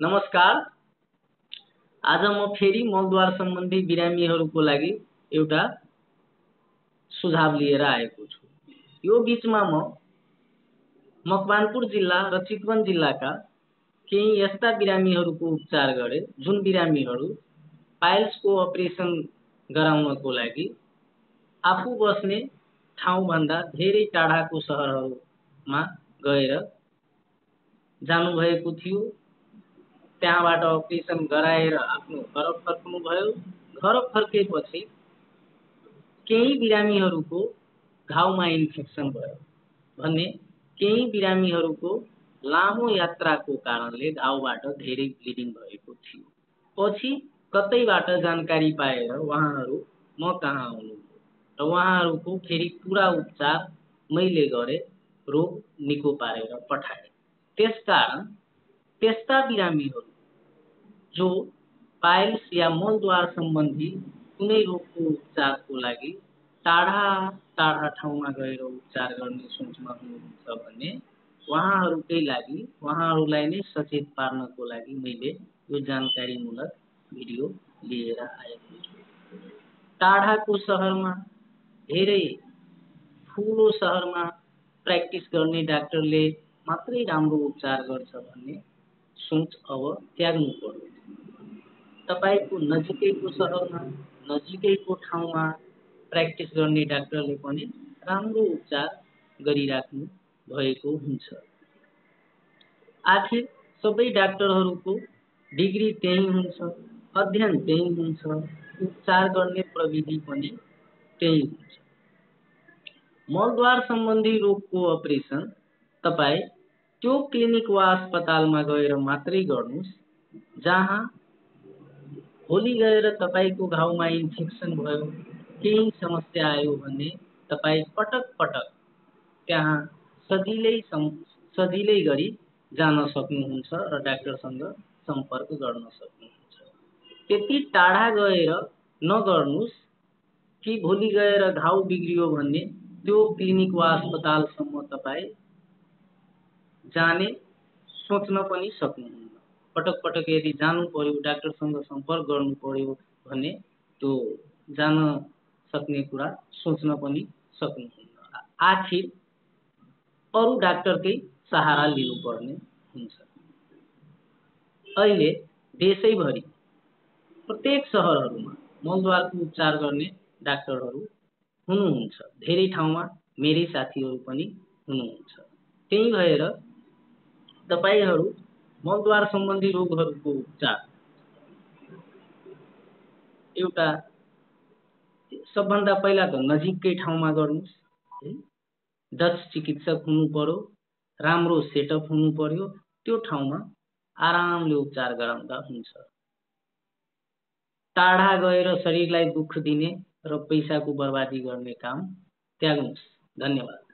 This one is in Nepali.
नमस्कार। आज म फेरि मलद्वार सम्बन्धी बिरामीहरूको लागि एउटा सुझाव लिएर आएको छु। यो बीचमा म मकवानपुर जिल्ला र चितवन जिल्लाका केही यस्ता बिरामीहरूको उपचार गरे जुन बिरामीहरू पाइल्सको अपरेसन गराउनको लागि आफू बस्ने ठाउँभन्दा धेरै टाढाको सहरहरूमा गएर जानुभएको थियो। त्यहाँबाट अपरेसन गराएर आफ्नो घर फर्कनुभयो। घर फर्केपछि केही बिरामीहरूको घाउमा इन्फेक्सन भयो भने केही बिरामीहरूको लामो यात्राको कारणले घाउबाट धेरै ब्लिडिङ भएको थियो। पछि कतैबाट जानकारी पाएर उहाँहरू म कहाँ आउनुभयो र उहाँहरूको फेरि पुरा उपचार मैले गरे, रोग निको पारेर पठाएँ। त्यसकारण त्यस्ता बिरामीहरू जो पाइल्स या मलद्वार सम्बन्धी कुनै रोगको उपचारको लागि टाढा टाढा ठाउँमा गएर उपचार गर्ने सोचमा हुनुहुन्छ भने उहाँहरूलाई नै सचेत पार्नको लागि मैले यो जानकारीमूलक भिडियो लिएर आएको छु। टाढाको सहरमा धेरै ठुलो सहरमा प्र्याक्टिस गर्ने डाक्टरले मात्रै राम्रो उपचार गर्छ भन्ने सोच अब त्याग्नु पर्यो। तपाईको नजिकैको सहरमा नजिकैको ठाउँमा प्र्याक्टिस गर्ने डाक्टरले पनि राम्रो उपचार गरिराख्नु भएको हुन्छ। आखिर सबै डाक्टरहरूको डिग्री त्यही हुन्छ, अध्ययन त्यही हुन्छ, उपचार गर्ने प्रविधि पनि त्यही हुन्छ। मलद्वार सम्बन्धी रोगको अपरेसन तपाई त्यो क्लिनिक वा अस्पतालमा गएर मात्रै गर्नुस् जहाँ भोलि गएर तपाईको घाउमा इन्फेक्सन भयो, केही समस्या आयो भने तपाई पटक पटक त्यहाँ सजिलै गरी जान सक्नुहुन्छ र डाक्टरसँग सम्पर्क गर्न सक्नुहुन्छ। त्यति टाढा गएर नगर्नुस् कि भोलि गएर घाउ बिग्रियो भने त्यो क्लिनिक वा अस्पतालसम्म तपाई जाने सोच्न पनि सक्नुहुन्न। पटक पटक यदि जानु पर्यो, डाक्टरसँग सम्पर्क गर्नु पर्यो भने त्यो जान सक्ने कुरा सोच्न पनि सक्नुहुन्न। आखिर अरू डाक्टरकै सहारा लिनुपर्ने हुन्छ। अहिले देशैभरि प्रत्येक सहरहरूमा मलद्वारको उपचार गर्ने डाक्टरहरू हुनुहुन्छ। धेरै ठाउँमा मेरै साथीहरू पनि हुनुहुन्छ। त्यही भएर तपाईहरू मलद्वार सम्बन्धी रोगहरूको उपचार एउटा सबभन्दा पहिला त नजिककै ठाउँमा गर्नुस्। दक्ष चिकित्सक हुनु पर्यो, राम्रो सेटअप हुनु पर्यो। त्यो ठाउँमा आरामले उपचार गराउँदा हुन्छ। टाढा गएर शरीरलाई दुःख दिने र पैसाको बर्बादी गर्ने काम त्याग्नुस्। धन्यवाद।